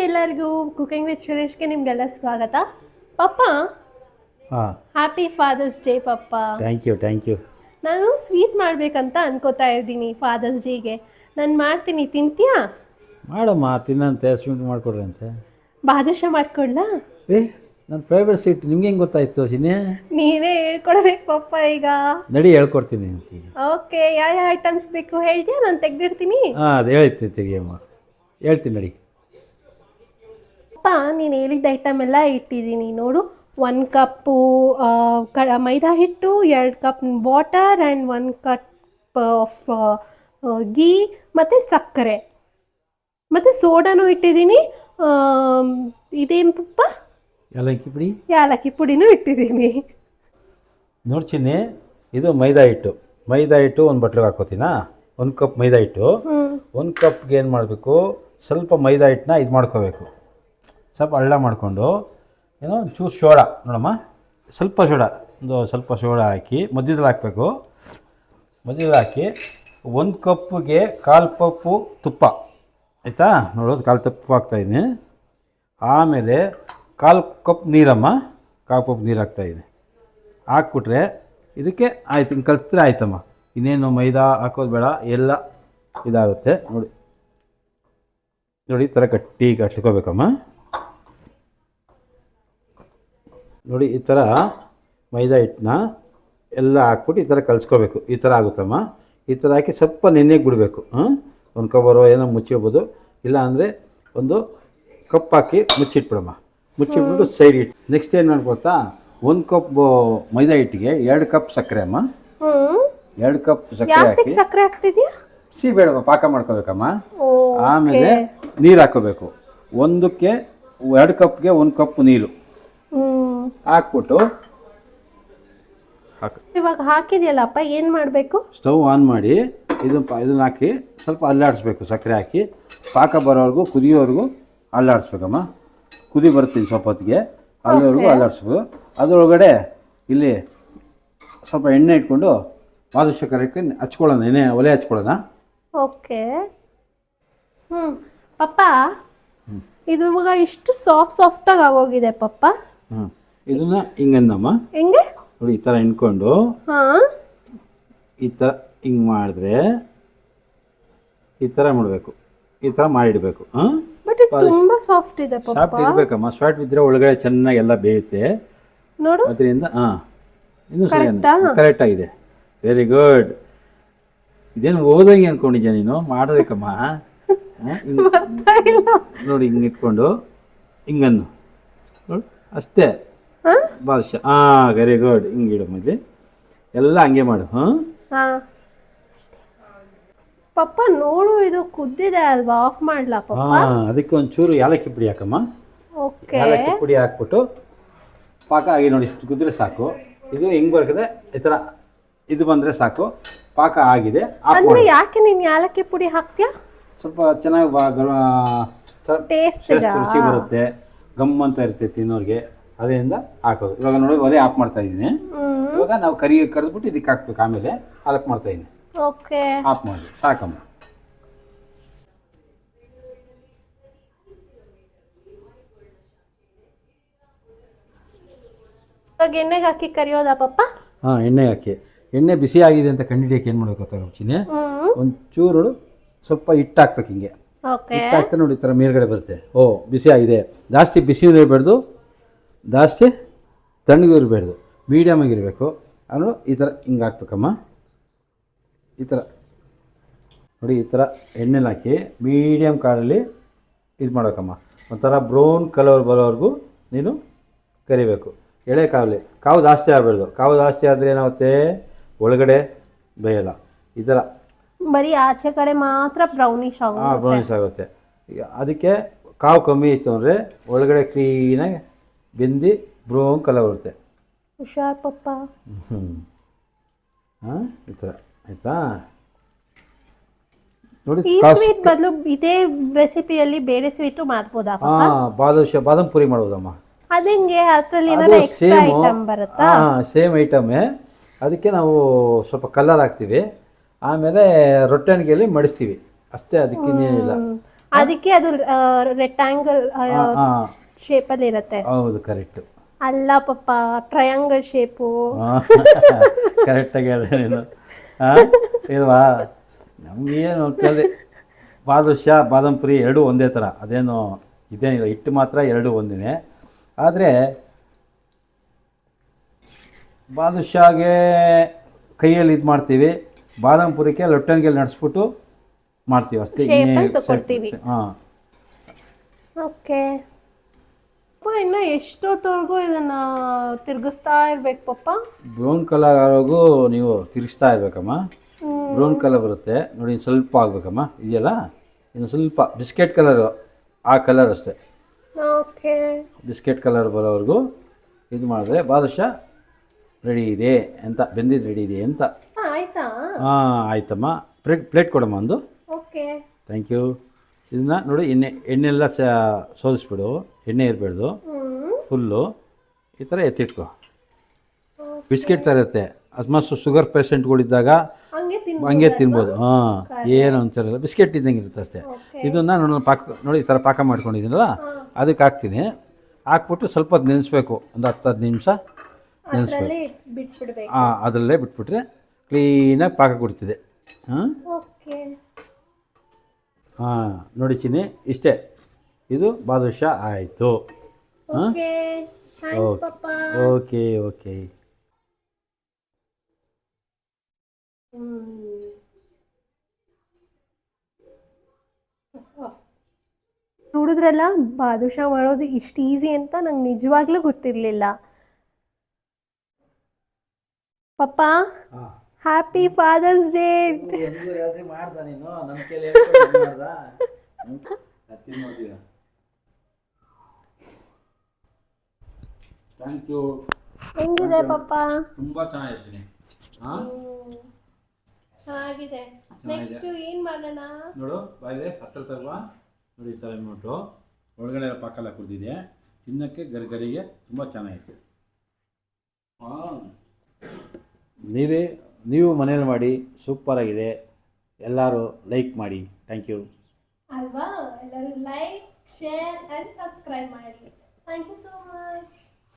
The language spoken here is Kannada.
ಎಲ್ಲರಿಗೂ ಕುಕಿಂಗ್ ವಿತ್ ಸುರೇಶ್ಗೆ ನಿಮಗೆಲ್ಲ ಸ್ವಾಗತ. ಪಪ್ಪ, ಹಾಂ, ಹ್ಯಾಪಿ ಫಾದರ್ಸ್ ಡೇ ಪಪ್ಪ. Thank you. ನಾನು ಸ್ವೀಟ್ ಮಾಡಬೇಕಂತ ಅನ್ಕೋತಾ ಇದ್ದೀನಿ ಫಾದರ್ಸ್ ಡೇಗೆ. ನಾನು ಮಾಡ್ತೀನಿ, ತಿಂತೀಯಾ? ಮಾಡಮ್ಮ, ತಿನ್ನಂತೆ, ಸ್ವೀಟ್ ಮಾಡಿಕೊಡ್ರಿ ಅಂತೆ. ಬಾದುಷಾ ಮಾಡ್ಕೊಡ್ಲಾ? ನನ್ನ ಫೇವ್ರೆಟ್ ಸ್ವೀಟ್ ನಿಮ್ಗೆ ಹೆಂಗೆ ಗೊತ್ತಾಯ್ತು ಸಿನ್ನೆ? ನೀವೇ ಹೇಳ್ಕೊಡ್ಬೇಕು ಪಪ್ಪ ಈಗ. ನಡಿ ಹೇಳ್ಕೊಡ್ತೀನಿ. ಓಕೆ, ಯಾವ ಐಟಮ್ಸ್ ಬೇಕು ಹೇಳ್ತೀಯಾ? ನಾನು ತೆಗ್ದಿರ್ತೀನಿ. ಹಾಂ, ಅದು ಹೇಳ್ತೀನಿ, ತೆಗಿಯಮ್ಮ, ಹೇಳ್ತೀನಿ ನಡಿ. ಪಪ್ಪ, ನೀನು ಹೇಳಿದ ಐಟಮ್ ಎಲ್ಲ ಇಟ್ಟಿದ್ದೀನಿ ನೋಡು. 1 ಕಪ್ಪು ಮೈದಾ ಹಿಟ್ಟು, 2 cup water and 1 cup of ghee ಮತ್ತು ಸಕ್ಕರೆ ಮತ್ತು ಸೋಡಾನು ಇಟ್ಟಿದ್ದೀನಿ. ಇದೇನು ಪಪ್ಪ? ಏಲಕ್ಕಿ ಪುಡಿ. ಏಲಕ್ಕಿ ಪುಡಿನೂ ಇಟ್ಟಿದ್ದೀನಿ. ನೋಡಿ ಚಿನ್ನಿ, ಇದು ಮೈದಾ ಹಿಟ್ಟು. ಒಂದು ಬಟ್ಲಿಗೆ ಹಾಕೋತೀನಾ? 1 ಕಪ್ ಮೈದಾ ಹಿಟ್ಟು. 1 ಕಪ್ಗೆ ಏನು ಮಾಡಬೇಕು, ಸ್ವಲ್ಪ ಮೈದಾ ಹಿಟ್ಟನ್ನ ಇದು ಮಾಡ್ಕೋಬೇಕು, ಸ್ವಲ್ಪ ಹಳ್ಳ ಮಾಡಿಕೊಂಡು ಏನೋ ಚೂರು ಸೋಡಾ ನೋಡಮ್ಮ, ಸ್ವಲ್ಪ ಸೋಡಾ ಹಾಕಿ ಮಧ್ಯದಲ್ಲಿ ಹಾಕಬೇಕು. ಮಧ್ಯದಲ್ಲಿ ಹಾಕಿ 1 ಕಪ್ಗೆ 1/4 ಕಪ್ಪು ತುಪ್ಪ, ಆಯಿತಾ? ನೋಡೋದು 1/4 ಕಪ್ ಹಾಕ್ತಾಯಿದ್ದೀನಿ. ಆಮೇಲೆ 1/4 ಕಪ್ ನೀರಮ್ಮ, 1/4 ಕಪ್ ನೀರು ಹಾಕ್ತಾಯಿದ್ದೀನಿ. ಹಾಕ್ಬಿಟ್ರೆ ಇದಕ್ಕೆ ಆಯ್ತು, ಹಿಂಗೆ ಕಲಿತ್ರೆ ಆಯ್ತಮ್ಮ. ಇನ್ನೇನು ಮೈದಾ ಹಾಕೋದು ಬೇಡ, ಎಲ್ಲ ಇದಾಗುತ್ತೆ. ನೋಡಿ ಈ ಥರ ಗಟ್ಟಿ ಕಟ್ಕೋಬೇಕಮ್ಮ. ನೋಡಿ ಈ ಥರ ಮೈದಾ ಹಿಟ್ಟನ್ನ ಎಲ್ಲ ಹಾಕ್ಬಿಟ್ಟು ಈ ಥರ ಕಲಿಸ್ಕೋಬೇಕು. ಈ ಥರ ಆಗುತ್ತಮ್ಮ. ಈ ಥರ ಹಾಕಿ ಸ್ವಲ್ಪ ನೆನೆಗೆ ಬಿಡಬೇಕು. 1 ಕವರೋ ಏನೋ ಮುಚ್ಚಿಡ್ಬೋದು, ಇಲ್ಲ ಅಂದರೆ 1 ಕಪ್ ಹಾಕಿ ಮುಚ್ಚಿಟ್ಬಿಡಮ್ಮ. ಮುಚ್ಚಿಟ್ಬಿಟ್ಟು ಸೈಡ್ ಇಟ್ಟು ನೆಕ್ಸ್ಟ್ ಏನು ಮಾಡ್ಕೊತಾ, 1 ಕಪ್ ಮೈದಾ ಹಿಟ್ಟಿಗೆ 2 ಕಪ್ ಸಕ್ಕರೆ ಅಮ್ಮ. 2 ಕಪ್ ಸಕ್ಕರೆ ಹಾಕಿ, ಸಕ್ಕರೆ ಹಾಕ್ತಿದ್ಯಾ? ಬೇಡಮ್ಮ, ಪಾಕ ಮಾಡ್ಕೋಬೇಕಮ್ಮ. ಆಮೇಲೆ ನೀರು ಹಾಕೋಬೇಕು. 2 ಕಪ್ಗೆ 1 ಕಪ್ ನೀರು ಹಾಕ್ಬಿಟ್ಟು ಇವಾಗ ಹಾಕಿದ್ಯಲ್ಲಪ್ಪ, ಏನು ಮಾಡಬೇಕು? ಸ್ಟವ್ ಆನ್ ಮಾಡಿ ಇದನ್ನ ಹಾಕಿ ಸ್ವಲ್ಪ ಅಲ್ಲಾಡಿಸ್ಬೇಕು. ಸಕ್ಕರೆ ಹಾಕಿ ಪಾಕ ಬರೋವರೆಗೂ, ಕುದಿಯೋವರೆಗೂ ಅಲ್ಲಾಡಿಸ್ಬೇಕಮ್ಮ. ಕುದಿ ಬರ್ತೀನಿ ಸ್ವಲ್ಪ ಹೊತ್ತಿಗೆ, ಅಲ್ಲಿವರೆಗೂ ಅಲ್ಲಾಡಿಸ್ಬೇಕು. ಅದರೊಳಗಡೆ ಇಲ್ಲಿ ಸ್ವಲ್ಪ ಎಣ್ಣೆ ಇಟ್ಕೊಂಡು ಬಾದುಷಾ ಕರೆಕ್ಟ್ ಹಚ್ಕೊಳ್ಳೋಣ, ಒಲೆ ಹಚ್ಕೊಳ್ಳೋಣ. ಓಕೆ. ಪಪ್ಪ, ಇದು ಇವಾಗ ಇಷ್ಟು ಸಾಫ್ಟಾಗಿ ಆಗೋಗಿದೆ ಪಪ್ಪ. ಇದನ್ನ ಹಿಂಗಂದಮ್ಮ, ಹೆಂಗೆ ನೋಡಿ, ಈ ಥರ ಹಿಂಡ್ಕೊಂಡು ಈ ಥರ ಹಿಂಗೆ ಮಾಡಿದ್ರೆ ಈ ಥರ ಮಾಡಬೇಕು. ಈ ಥರ ಮಾಡಿಡಬೇಕು. ಬಟ್ ಇದು ತುಂಬಾ ಸಾಫ್ಟ್ ಇದೆ ಪಪ್ಪ. ಸಾಫ್ಟ್ ಇರಬೇಕಮ್ಮ. ಸಾಫ್ಟ್ ಇದ್ದರೆ ಒಳಗಡೆ ಚೆನ್ನಾಗಿ ಎಲ್ಲ ಬೇಯುತ್ತೆ ನೋಡು. ಅದರಿಂದ ಇನ್ನೂ ಸರಿ, ಕರೆಕ್ಟಾಗಿದೆ. Very good. ಇದೇನು ಓದಂಗೆ ಅಂದ್ಕೊಂಡಿದ್ಯಾ ನೀನು? ಮಾಡಬೇಕಮ್ಮ. ನೋಡಿ, ಹಿಂಗೆ ಇಟ್ಕೊಂಡು ಹಿಂಗನ್ನು ನೋಡಿ, ಅಷ್ಟೇ ಬಾದುಷಾ. Very good. ಹಿಂಗೆ ಇಡು, ಮೊದಲು ಎಲ್ಲ ಹಂಗೆ ಮಾಡು. ಪಪ್ಪ ನೋಡು, ಇದು ಕುದ್ದಿದೆ ಅಲ್ವಾ? ಆಫ್ ಮಾಡ್ಲಾ ಪಪ್ಪ? ಅದಕ್ಕೆ ಒಂಚೂರು ಏಲಕ್ಕಿ ಪುಡಿ ಹಾಕಮ್ಮ. ಓಕೆ. ಏಲಕ್ಕಿ ಪುಡಿ ಹಾಕ್ಬಿಟ್ಟು ಪಾಕ ಆಗಿ ನೋಡಿ, ಇಷ್ಟು ಕುದ್ರೆ ಸಾಕು. ಇದು ಹೆಂಗೆ ಬರ್ತದೆ, ಈ ಥರ ಇದು ಬಂದರೆ ಸಾಕು, ಪಾಕ ಆಗಿದೆ. ಅಂದ್ರೆ ಯಾಕೆ ನೀನು ಏಲಕ್ಕಿ ಪುಡಿ ಹಾಕ್ತೀಯಾ? ಸ್ವಲ್ಪ ಚೆನ್ನಾಗಿ ಟೇಸ್ಟ್ ರುಚಿ ಬರುತ್ತೆ, ಗಮ್ ಅಂತ ಇರುತ್ತೆ ತಿನ್ನೋರಿಗೆ, ಅದರಿಂದ ಹಾಕೋದು. ಇವಾಗ ನೋಡಿ, ಒಲೆ ಆಫ್ ಮಾಡ್ತಾ ಇದ್ದೀನಿ. ಇವಾಗ ನಾವು ಕರೆದ್ಬಿಟ್ಟು ಇದಕ್ಕೆ ಹಾಕ್ಬೇಕು. ಆಮೇಲೆ ಹಾಲಕ್ ಮಾಡ್ತಾ ಇದ್ದೀನಿ. ಓಕೆ, ಆಫ್ ಮಾಡಿ ಸಾಕಮ್ಮ. ಇವಾಗ ಎಣ್ಣೆಗೆ ಹಾಕಿ ಕರಿಯೋದಾ ಪಪ್ಪ? ಎಣ್ಣೆಗೆ ಹಾಕಿ, ಎಣ್ಣೆ ಬಿಸಿ ಆಗಿದೆ ಅಂತ ಕಂಡಿಡಿಯಕ್ಕೆ ಏನು ಮಾಡಬೇಕು ಗೊತ್ತಾಗ ಚಿನ್ನೆ, ಒಂಚೂರು ಸ್ವಲ್ಪ ಹಿಟ್ಟು ಹಾಕ್ಬೇಕು. ಹಿಂಗೆ ಹಿಟ್ಟು ಹಾಕ್ತಾ ನೋಡಿ, ಈ ಥರ ಮೇಲ್ಗಡೆ ಬರುತ್ತೆ. ಬಿಸಿ ಆಗಿದೆ. ಜಾಸ್ತಿ ಬಿಸಿ ಇರಬೇಡ್ದು, ಜಾಸ್ತಿ ತಣ್ಣಗೂ ಇರಬೇಡ್ದು, ಮೀಡಿಯಮ್ ಆಗಿರಬೇಕು. ಆಮೇಲೆ ಈ ಥರ ಹಿಂಗೆ ಹಾಕ್ಬೇಕಮ್ಮ. ಈ ಥರ ನೋಡಿ, ಈ ಥರ ಎಣ್ಣೆಲಿ ಹಾಕಿ ಮೀಡಿಯಮ್ ಕಾಳಲ್ಲಿ ಇದು ಮಾಡೋಕ್ಕಮ್ಮ. ಒಂಥರ ಬ್ರೌನ್ ಕಲರ್ ಬರೋವರೆಗೂ ನೀನು ಕರಿಬೇಕು. ಎಳೆ ಕಾವು ಜಾಸ್ತಿ ಆಗಬಾರ್ದು. ಕಾವು ಜಾಸ್ತಿ ಆದರೆ ಏನಾಗುತ್ತೆ, ಒಳಗಡೆ ಬೇಯಲ್ಲ. ಈ ಥರ ಬರೀ ಆಚೆ ಕಡೆ ಮಾತ್ರ ಬ್ರೌನಿಶ್ ಆಗುತ್ತೆ. ಈಗ ಅದಕ್ಕೆ ಕಾವು ಕಮ್ಮಿ ಇತ್ತು ಅಂದರೆ ಒಳಗಡೆ ಕ್ಲೀನಾಗಿ ಬೆಂದು ಬ್ರೌನ್ ಕಲರ್ ಬರುತ್ತೆ. ಹುಷಾರ್ ಪಪ್ಪ. ಈ ಥರ ಆಯಿತಾ? ನೋಡಿ, ಈ ಸ್ವೀಟ್ ಬದಲು ಇದೇ ರೆಸಿಪಿಯಲ್ಲಿ ಬೇರೆ ಸ್ವೀಟು ಮಾಡ್ಬೋದಾ? ಬಾದುಷಾ ಬಾದಾಮ್ ಪುರಿ ಮಾಡ್ಬೋದಮ್ಮ. ಅದಂಗೆ ಅದರಲ್ಲಿ ಏನಾರ ಎಕ್ಸ್ಟ್ರಾ ಐಟಮ್ ಬರುತ್ತಾ? ಸೇಮ್ ಐಟಮೇ. ಅದಕ್ಕೆ ನಾವು ಸ್ವಲ್ಪ ಕಲರ್ ಹಾಕ್ತೀವಿ, ಆಮೇಲೆ ರೊಟ್ಟಣಿಗೆಯಲ್ಲಿ ಮಡಿಸ್ತೀವಿ ಅಷ್ಟೇ. ಅದಕ್ಕೆ ಇನ್ನೇನಿಲ್ಲ. ಅದಕ್ಕೆ ಅದು ರೆಕ್ಟಾಂಗಲ್ ಹಾಂ ಶೇಪಲ್ಲಿ ಇರುತ್ತೆ. ಹೌದು ಕರೆಕ್ಟು. ಅಲ್ಲ ಪಪ್ಪ, ಟ್ರಯಾಂಗಲ್ ಶೇಪು. ಕರೆಕ್ಟಾಗಿ ಹೇಳಿದೆ ನೀನು. ಇಲ್ವಾ, ನಮಗೇನು ಕೇಳಿದೆ, ಬಾದುಷಾ ಬಾದಾಮ್ ಪುರಿ ಎರಡೂ ಒಂದೇ ಥರ, ಅದೇನು ಇದೇನಿಲ್ಲ, ಹಿಟ್ಟು ಮಾತ್ರ ಎರಡೂ ಒಂದೇ. ಆದರೆ ಬಾದುಷಾಗೆ ಕೈಯಲ್ಲಿ ಇದು ಮಾಡ್ತೀವಿ, ಬಾದಾಮ್ ಪುರಿಗೆ ಲೊಟ್ಟಣಿಗೆ ನಡೆಸ್ಬಿಟ್ಟು ಮಾಡ್ತೀವಿ ಅಷ್ಟೇ. ಹಾಂ ಓಕೆ. ಇನ್ನು ಎಷ್ಟೊತ್ತವರೆಗೂ ಇದನ್ನ ತಿರುಗಿಸ್ತಾ ಇರ್ಬೇಕು ಪಪ್ಪ? ಬ್ರೌನ್ ಕಲರ್ ಆಗೋಗೂ ನೀವು ತಿರುಗಿಸ್ತಾ ಇರ್ಬೇಕಮ್ಮ. ಬ್ರೌನ್ ಕಲರ್ ಬರುತ್ತೆ ನೋಡಿ, ಸ್ವಲ್ಪ ಆಗಬೇಕಮ್ಮ. ಇದೆಯಲ್ಲ, ಇನ್ನು ಸ್ವಲ್ಪ ಬಿಸ್ಕೆಟ್ ಕಲರು, ಆ ಕಲರ್ ಅಷ್ಟೇ. ಓಕೆ. ಬಿಸ್ಕೆಟ್ ಕಲರ್ ಬರೋವರೆಗೂ ಇದು ಮಾಡಿದ್ರೆ ಬಾದುಷಾ ರೆಡಿ ಇದೆ ಅಂತ, ಬೆಂದಿದ್ದು ರೆಡಿ ಇದೆ ಅಂತ. ಆಯ್ತಾ? ಹಾಂ ಆಯ್ತಮ್ಮ. ಪ್ಲೇಟ್ ಕೊಡಮ್ಮ ಒಂದು. Okay, thank you. ಇದನ್ನ ನೋಡಿ, ಎಣ್ಣೆಲ್ಲ ಸೋದಿಸ್ಬಿಡು, ಎಣ್ಣೆ ಇರಬೇಡ್ದು, ಫುಲ್ಲು ಈ ಥರ ಎತ್ತಿಟ್ಕೊ. ಬಿಸ್ಕೆಟ್ ಥರ ಇರುತ್ತೆ, ಅಸ್ಮಾತ್ ಶುಗರ್ ಪೇಷೆಂಟ್ಗಳಿದ್ದಾಗ ಹಂಗೆ ತಿನ್ಬೋದು. ಹಾಂ, ಏನು ಒಂಥರ ಬಿಸ್ಕೆಟ್ ಇದ್ದಂಗೆ ಇರುತ್ತೆ ಅಷ್ಟೇ. ಇದನ್ನು ನೋಡಿ ಪಾಕ ನೋಡಿ, ಈ ಥರ ಪಾಕ ಮಾಡ್ಕೊಂಡಿದ್ದೀನಲ್ಲ, ಅದಕ್ಕೆ ಹಾಕ್ತೀನಿ. ಹಾಕ್ಬಿಟ್ಟು ಸ್ವಲ್ಪ ಹೊತ್ತು ನೆನೆಸ್ಬೇಕು, ಒಂದು 10-15 ನಿಮಿಷ ನೆನೆಸ್ಬೇಕು. ಹಾಂ, ಅದರಲ್ಲೇ ಬಿಟ್ಬಿಟ್ರೆ ಕ್ಲೀನಾಗಿ ಪಾಕ ಕೊಡ್ತಿದೆ. ಹಾಂ ಹಾಂ, ನೋಡಿ ಚಿನ್ನಿ, ಇಷ್ಟೇ, ಇದು ಬಾದುಷಾ ಆಯಿತು. ಹಾಂ, ಓಕೆ ಓಕೆ. ನೋಡಿದ್ರಲ್ಲ, ಬಾದುಷಾ ಮಾಡೋದು ಇಷ್ಟು ಈಸಿ ಅಂತ ನಂಗೆ ನಿಜವಾಗ್ಲೂ ಗೊತ್ತಿರಲಿಲ್ಲ. ಪಪ್ಪ, happy father's day. Thank you. ಹೆಂಗಿದೆ ಪಪ್ಪ? ತುಂಬ ಚೆನ್ನಾಗಿರ್ತೀನಿ. ಚೆನ್ನಾಗಿದೆ. ನೆಕ್ಸ್ಟ್ ಏನು ಮಾಡೋಣ ನೋಡು, ಬಾಯಿದೆ ಹತ್ತಿರ ತರುವ ನೋಡಿ, ಈ ಥರ ನೋಟು ಒಳಗಡೆ ಪಾಕೆಲ್ಲ ಕುಡಿದಿದೆ, ತಿನ್ನೋಕ್ಕೆ ಗರಿಗರಿಗೆ ತುಂಬ ಚೆನ್ನಾಗಿತ್ತು. ಹಾಂ, ನೀವು ಮನೇಲಿ ಮಾಡಿ, ಸೂಪರಾಗಿದೆ. ಎಲ್ಲರೂ ಲೈಕ್ ಮಾಡಿ. ಥ್ಯಾಂಕ್ ಯು ಅಲ್ವಾ? ಎಲ್ಲರೂ ಲೈಕ್, ಶೇರ್ ಆ್ಯಂಡ್ ಸಬ್ಸ್ಕ್ರೈಬ್ ಮಾಡಿ. Thank you so much.